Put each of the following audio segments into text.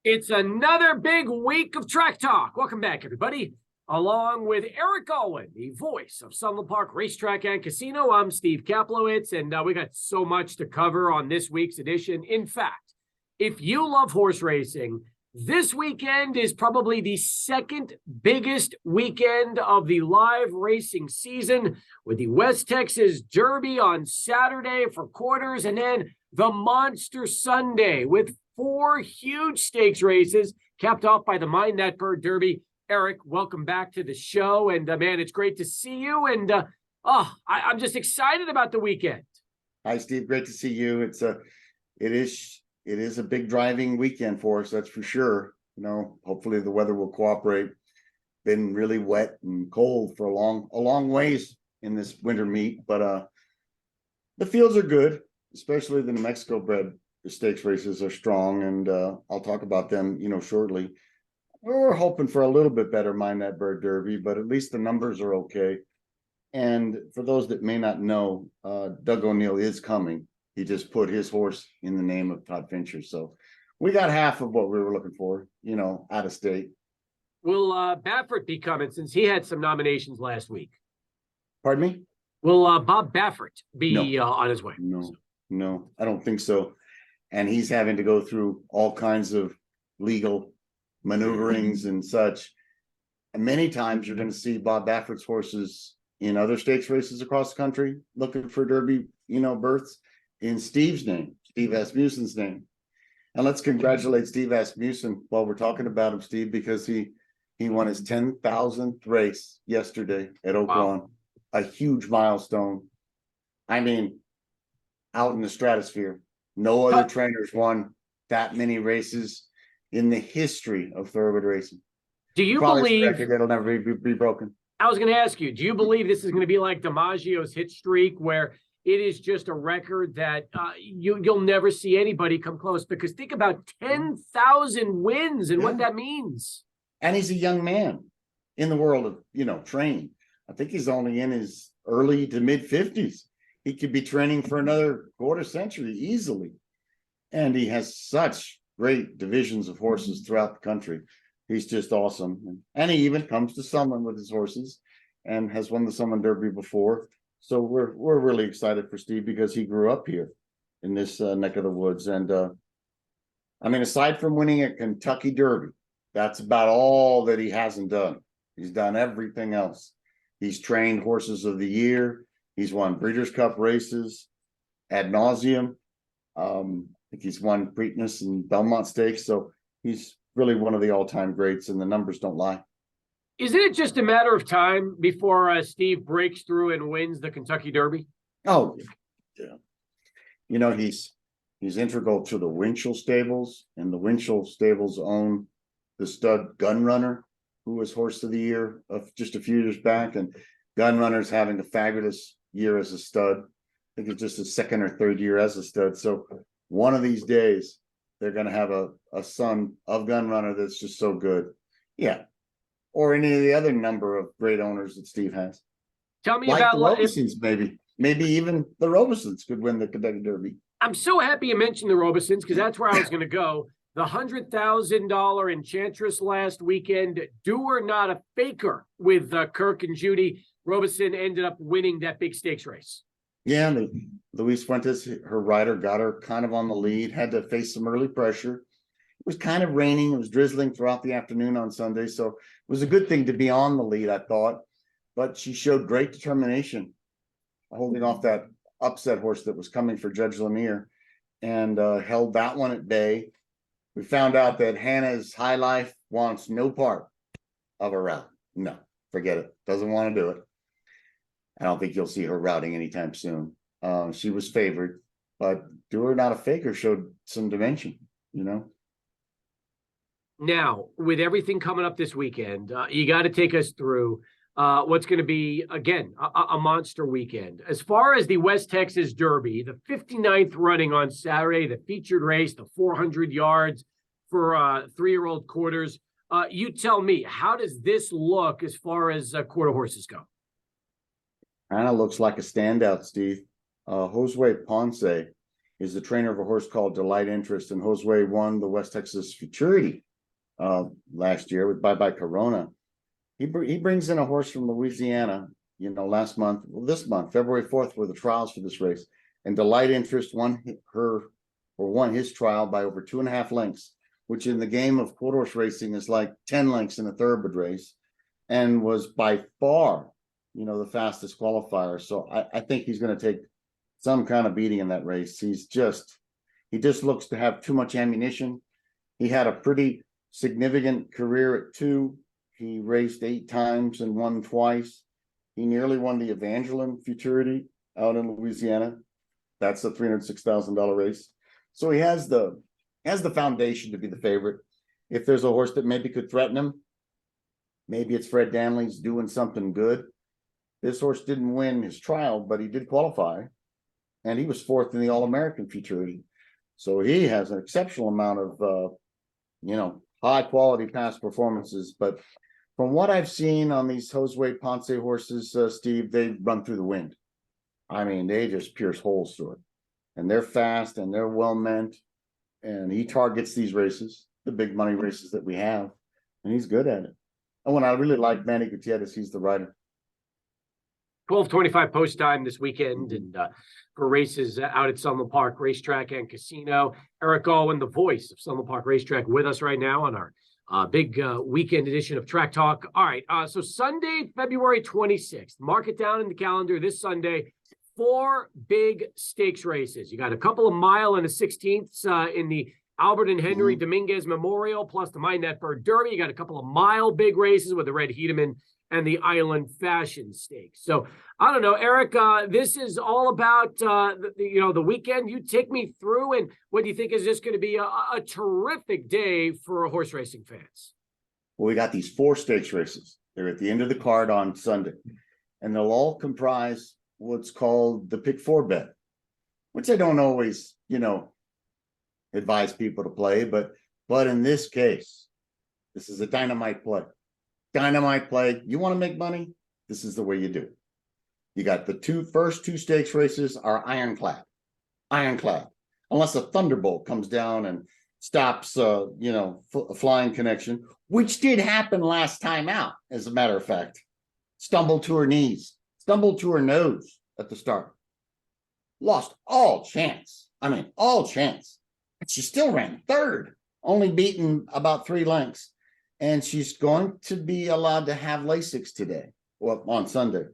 It's another big week of track talk. Welcome back, everybody. Along with Eric Alwan, the voice of Sunland Park Racetrack and Casino, I'm Steve Kaplowitz, and we got so much to cover on this week's edition. In fact, if you love horse racing, this weekend is probably the second biggest weekend of the live racing season, with the West Texas Derby on Saturday for quarters, and then the Monster Sunday with four huge stakes races, capped off by the Mind That Bird Derby. Eric, welcome back to the show. And man, it's great to see you. And I'm just excited about the weekend. Hi, Steve. Great to see you. It is a big driving weekend for us, that's for sure. Hopefully the weather will cooperate. Been really wet and cold for a long ways in this winter meet, but the fields are good, especially the New Mexico bred. The stakes races are strong, and I'll talk about them, shortly. We're hoping for a little bit better Mind That Bird Derby, but at least the numbers are okay. And for those that may not know, Doug O'Neill is coming. He just put his horse in the name of Todd Fincher. So we got half of what we were looking for, out of state. Will Baffert be coming, since he had some nominations last week? Pardon me? Will Bob Baffert be on his way? No, I don't think so. And he's having to go through all kinds of legal maneuverings and such. And many times you're going to see Bob Baffert's horses in other stakes races across the country looking for Derby, berths in Steve's name, Steve Asmussen's name. And let's congratulate Steve Asmussen while we're talking about him, Steve, because he won his 10,000th race yesterday at Oak Lawn. A huge milestone. I mean, out in the stratosphere. No other trainers won that many races in the history of thoroughbred racing. Do you believe it'll never be broken? I was going to ask you, do you believe this is going to be like DiMaggio's hit streak, where it is just a record that you'll never see anybody come close? Because think about 10,000 wins and what that means. And he's a young man in the world of, training. I think he's only in his early to mid 50s. He could be training for another quarter century easily. And he has such great divisions of horses throughout the country. He's just awesome. And he even comes to Sunland with his horses and has won the Sunland Derby before. So we're really excited for Steve because he grew up here in this neck of the woods. And aside from winning a Kentucky Derby, that's about all that he hasn't done. He's done everything else. He's trained horses of the year. He's won Breeders' Cup races ad nauseum. I think he's won Preakness and Belmont Stakes. So he's really one of the all-time greats, and the numbers don't lie. Isn't it just a matter of time before Steve breaks through and wins the Kentucky Derby? Oh, yeah. He's integral to the Winchell stables, and the Winchell stables own the stud Gunrunner, who was Horse of the Year of just a few years back, and Gunrunner's having a fabulous year as a stud. I think it's just his second or third year as a stud. So one of these days, they're going to have a son of Gunrunner that's just so good. Yeah. Or any of the other number of great owners that Steve has. Tell me like about the Robesons, maybe even the Robesons could win the Kentucky Derby. I'm so happy you mentioned the Robesons, because that's where I was going to go. The $100,000 Enchantress last weekend, do or not a faker with Kirk and Judy. Robeson ended up winning that big stakes race. Yeah, Luis Fuentes, her rider, got her kind of on the lead, had to face some early pressure. It was kind of raining. It was drizzling throughout the afternoon on Sunday. So it was a good thing to be on the lead, I thought. But she showed great determination, holding off that upset horse that was coming for Judge Lemire, and held that one at bay. We found out that Hannah's High Life wants no part of a route. No, forget it. Doesn't want to do it. I don't think you'll see her routing anytime soon. She was favored, but Do or Not a Faker showed some dimension, Now, with everything coming up this weekend, you got to take us through what's going to be, again, a monster weekend. As far as the West Texas Derby, the 59th running on Saturday, the featured race, the 400 yards for 3-year-old quarters. You tell me, how does this look as far as quarter horses go? Kind of looks like a standout, Steve. Josue Ponce is the trainer of a horse called Delight Interest, and Josue won the West Texas Futurity last year with Bye Bye Corona. He brings in a horse from Louisiana, this month, February 4th, were the trials for this race. And Delight Interest won his trial by over 2.5 lengths, which in the game of quarter horse racing is like 10 lengths in a thoroughbred race, and was by far, the fastest qualifier. So I think he's going to take some kind of beating in that race. He just looks to have too much ammunition. He had a pretty significant career at 2. He raced 8 times and won twice. He nearly won the Evangeline Futurity out in Louisiana. That's a $306,000 race. So he has the foundation to be the favorite. If there's a horse that maybe could threaten him, maybe it's Fred Danley's doing something good. This horse didn't win his trial, but he did qualify, and he was 4th in the All-American Futurity. So he has an exceptional amount of, high quality past performances. But from what I've seen on these Josue Ponce horses, Steve, they run through the wind. I mean, they just pierce holes through it, and they're fast and they're well meant. And he targets these races, the big money races that we have, and he's good at it. And when I really like Manny Gutierrez, he's the rider. 12:25 post time this weekend, and for races out at Sunland Park Racetrack and Casino. Eric Alwan, the voice of Sunland Park Racetrack, with us right now on our big weekend edition of Track Talk. All right, so Sunday, February 26th, mark it down in the calendar. This Sunday, 4 big stakes races. You got a couple of mile and a 16ths in the Albert and Henry Dominguez Memorial, plus the Minette Bird Derby. You got a couple of mile big races with the Red Hedeman and the Island Fashion Stakes. So I don't know, Eric, this is all about, the weekend. You take me through, and what do you think is just going to be a terrific day for horse racing fans? Well, we got these 4 stakes races. They're at the end of the card on Sunday, and they'll all comprise what's called the pick 4 bet, which I don't always, advise people to play, but in this case, this is a dynamite play. Dynamite play. You want to make money? This is the way you do it. You got the first two stakes races are ironclad, unless a thunderbolt comes down and stops, a flying connection, which did happen last time out. As a matter of fact, stumbled to her knees, stumbled to her nose at the start, lost all chance. All chance. But she still ran 3rd, only beaten about 3 lengths. And she's going to be allowed to have Lasix today, on Sunday.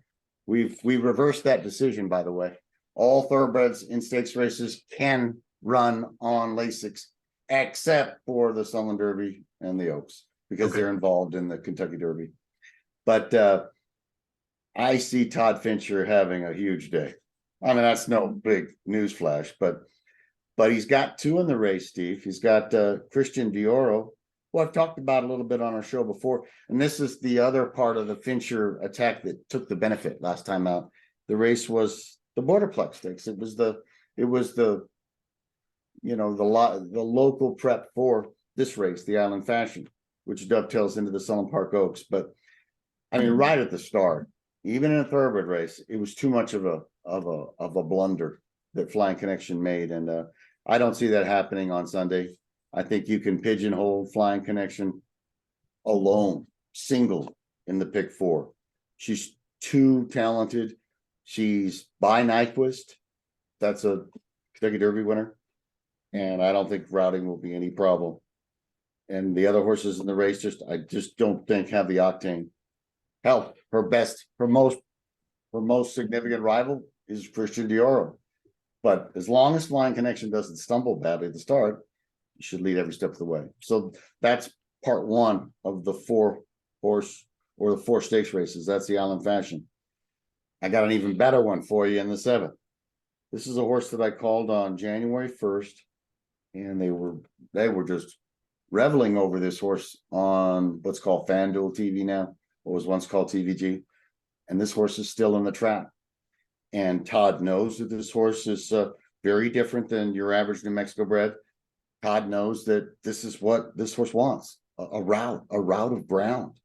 We reversed that decision, by the way. All thoroughbreds in stakes races can run on Lasix, except for the Sunland Derby and the Oaks, because they're involved in the Kentucky Derby. But I see Todd Fincher having a huge day. That's no big news flash, but he's got 2 in the race, Steve. He's got Christian Dioro, who I've talked about a little bit on our show before. And this is the other part of the Fincher attack that took the benefit last time out. The race was the Borderplex Stakes. It was the local prep for this race, the Island Fashion, which dovetails into the Sunland Park Oaks. But right at the start, even in a thoroughbred race, it was too much of a blunder that Flying Connection made, and I don't see that happening on Sunday. I think you can pigeonhole Flying Connection alone, single in the pick 4. She's too talented. She's by Nyquist. That's a Kentucky Derby winner, and I don't think routing will be any problem. And the other horses in the race, I just don't think have the octane. Hell, her most significant rival is Christian Dioro. But as long as Flying Connection doesn't stumble badly at the start, you should lead every step of the way. So that's part 1 of the 4 stakes races. That's the Island Fashion. I got an even better one for you in the 7th. This is a horse that I called on January 1st, and they were just reveling over this horse on what's called FanDuel TV now, what was once called TVG. And this horse is still in the trap. And Todd knows that this horse is very different than your average New Mexico bred. Todd knows that this is what this horse wants, a route of ground.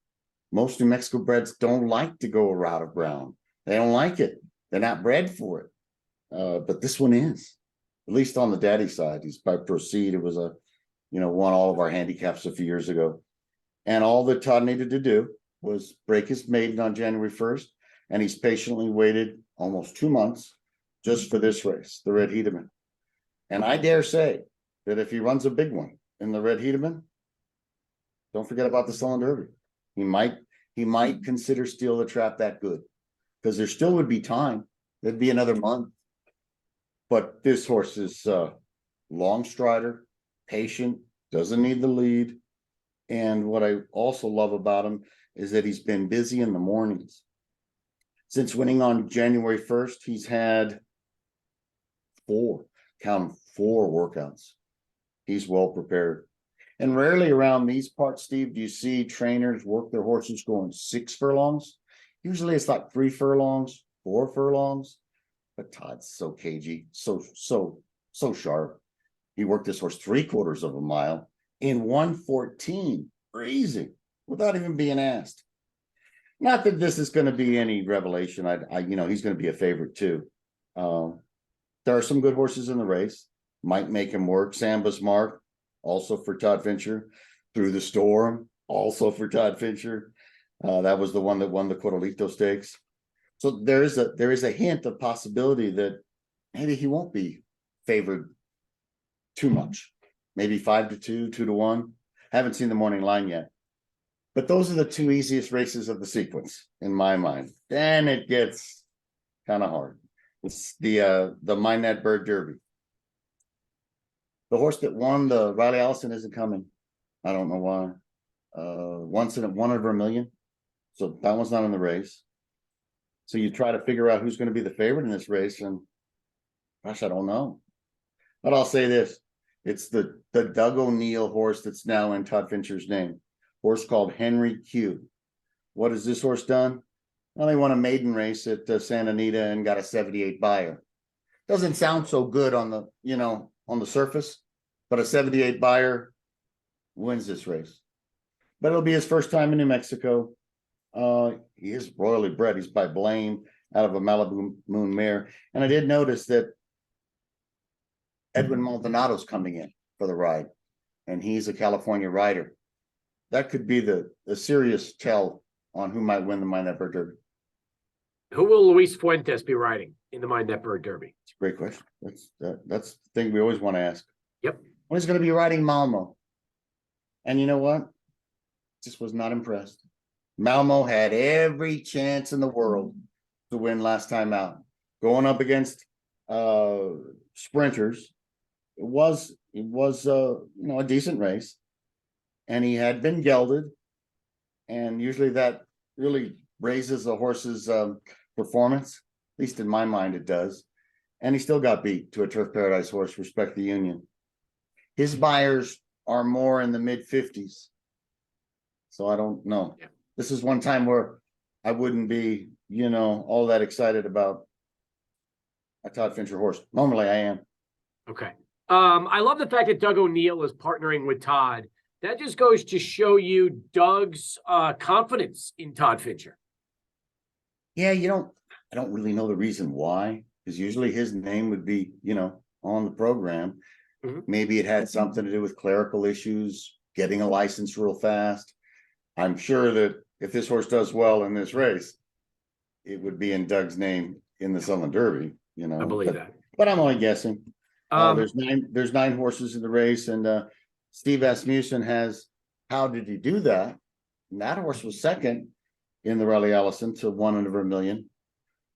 Most New Mexico breds don't like to go a route of ground. They don't like it. They're not bred for it. But this one is. at least on the daddy side. He's by Proceed. It was won all of our handicaps a few years ago. And all that Todd needed to do was break his maiden on January 1st. And he's patiently waited almost 2 months just for this race, the Red Hedeman. And I dare say that if he runs a big one in the Red Hedeman, don't forget about the Sunland Derby. He might consider Steal the Trap that good, because there still would be time. There'd be another month. But this horse is long strider, patient, doesn't need the lead. And what I also love about him is that he's been busy in the mornings. Since winning on January 1st, he's had four workouts. He's well prepared. And rarely around these parts, Steve, do you see trainers work their horses going 6 furlongs. Usually it's like 3 furlongs, 4 furlongs. But Todd's so cagey, so sharp. He worked this horse 3/4 of a mile in 1:14, freezing, without even being asked. Not that this is going to be any revelation. He's going to be a favorite too. There are some good horses in the race. Might make him work. Samba's Mark, also for Todd Fincher. Through the Storm, also for Todd Fincher. That was the one that won the Coralito Stakes. So there is a hint of possibility that maybe he won't be favored too much. Maybe 5-2, 2-1. Haven't seen the morning line yet. But those are the 2 easiest races of the sequence, in my mind. Then it gets kind of hard. It's the Mind That Bird Derby. The horse that won the Riley Allison isn't coming. I don't know why. Once in one over a million. So that one's not in the race. So you try to figure out who's going to be the favorite in this race, and gosh, I don't know. But I'll say this: it's the Doug O'Neill horse that's now in Todd Fincher's name. Horse called Henry Q. What has this horse done? Well, he won a maiden race at Santa Anita and got a 78 buyer. Doesn't sound so good on the surface, but a 78 buyer wins this race. But it'll be his first time in New Mexico. He is royally bred. He's by Blame out of a Malibu Moon mare. And I did notice that Edwin Maldonado's coming in for the ride, and he's a California rider. That could be the serious tell on who might win the Mind That Bird Derby. Who will Luis Fuentes be riding in the Mind That Bird Derby? It's a great question. That's the thing we always want to ask. Yep. Well, he's going to be riding Malmo. And you know what? Just was not impressed. Malmo had every chance in the world to win last time out. Going up against sprinters, it was a decent race, and he had been gelded, and usually that really raises a horse's performance. At least in my mind, it does. And he still got beat to a Turf Paradise horse, Respect the Union. His buyers are more in the mid-50s, so I don't know. Yeah. This is one time where I wouldn't be, all that excited about a Todd Fincher horse. Normally I am. Okay. I love the fact that Doug O'Neill is partnering with Todd. That just goes to show you Doug's confidence in Todd Fincher. Yeah, I don't really know the reason why, because usually his name would be, on the program. Mm-hmm. Maybe it had something to do with clerical issues, getting a license real fast. I'm sure that if this horse does well in this race, it would be in Doug's name in the Sunland Derby, I believe that. But I'm only guessing. There's 9 horses in the race, and Steve Asmussen has How Did He Do That? And that horse was second in the Riley Allison to 1 in over a million.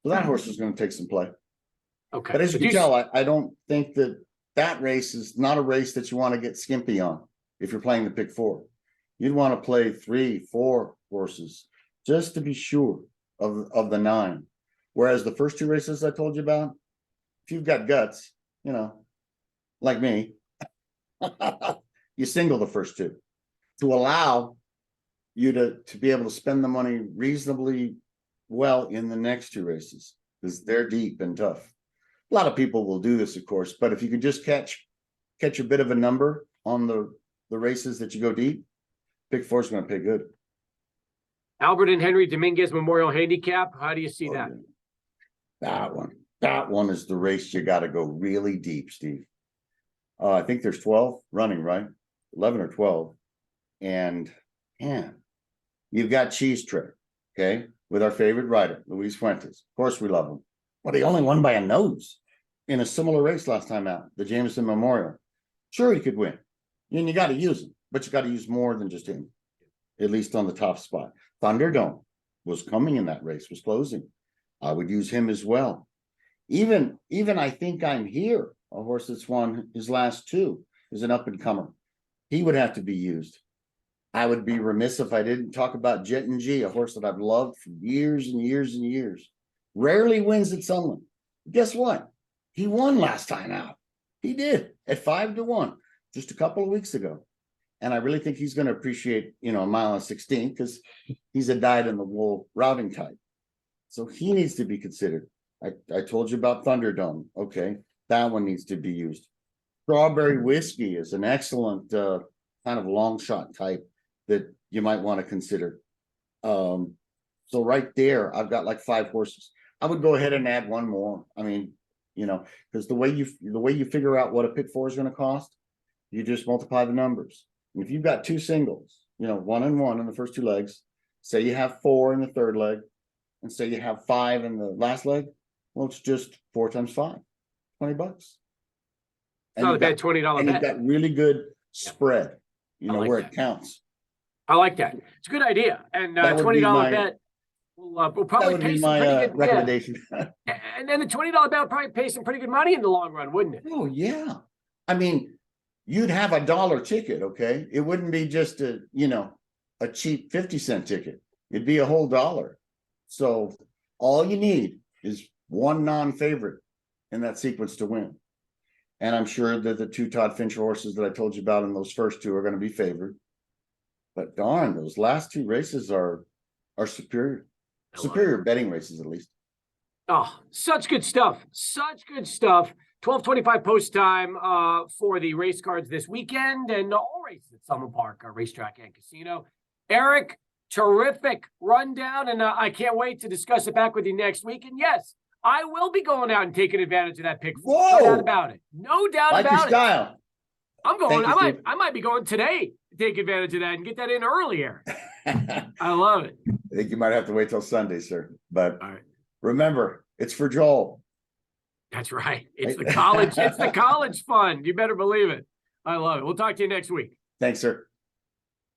So that horse is going to take some play. Okay. But as you can tell, I don't think that race is not a race that you want to get skimpy on if you're playing the pick 4. You'd want to play 3, 4 horses just to be sure of the 9. Whereas the first 2 races I told you about, if you've got guts, like me, you single the first 2 to allow you to be able to spend the money reasonably well in the next 2 races, because they're deep and tough. A lot of people will do this, of course, but if you could just catch a bit of a number on the races that you go deep, pick 4 is going to pay good. Albert and Henry Dominguez Memorial Handicap. How do you see that? That one. That one is the race you got to go really deep, Steve. I think there's 12 running, right? 11 or 12. And man, you've got Cheese Trick, okay, with our favorite rider, Luis Fuentes. Of course, we love him. Well, he only won by a nose in a similar race last time out, the Jameson Memorial. Sure, he could win. And you got to use him, but you got to use more than just him, at least on the top spot. Thunderdome was coming in that race, was closing. I would use him as well. Even I think I'm here, a horse that's won his last two, is an up-and-comer. He would have to be used. I would be remiss if I didn't talk about Jet and G, a horse that I've loved for years and years and years. Rarely wins at Sunland. Guess what? He won last time out. He did at 5-1 just a couple of weeks ago. And I really think he's going to appreciate, a mile and 16 because he's a dyed-in-the-wool routing type. So he needs to be considered. I told you about Thunderdome. Okay, that one needs to be used. Strawberry Whiskey is an excellent kind of long shot type that you might want to consider. So right there, I've got like 5 horses. I would go ahead and add one more. I mean, because the way you figure out what a pick 4 is going to cost, you just multiply the numbers. And if you've got 2 singles, 1 and 1 in the first 2 legs, say you have 4 in the third leg, and say you have 5 in the last leg, well, it's just 4 times 5, $20. It's not a bad $20 bet. And you've got really good spread, where it counts. I like that. It's a good idea. And $20 bet will probably pay some pretty good recommendation. And then the $20 bet will probably pay some pretty good money in the long run, wouldn't it? Oh yeah. I mean, you'd have a $1 ticket, okay? It wouldn't be just a cheap 50-cent ticket. It'd be a whole $1. So all you need is one non-favorite in that sequence to win. And I'm sure that the 2 Todd Fincher horses that I told you about in those first 2 are going to be favored. But darn, those last 2 races are superior. Superior betting races, at least. Oh, such good stuff. Such good stuff. 12:25 post time for the race cards this weekend and all races at Sunland Park, Racetrack and Casino. Eric, terrific rundown, and I can't wait to discuss it back with you next week. And yes, I will be going out and taking advantage of that pick. Whoa! No doubt about it. No doubt like about your style. it. I'm going. You, I might be going today to take advantage of that and get that in earlier. I love it. I think you might have to wait till Sunday, sir. But remember, it's for Joel. That's right. It's the college. It's the college fund. You better believe it. I love it. We'll talk to you next week. Thanks, sir.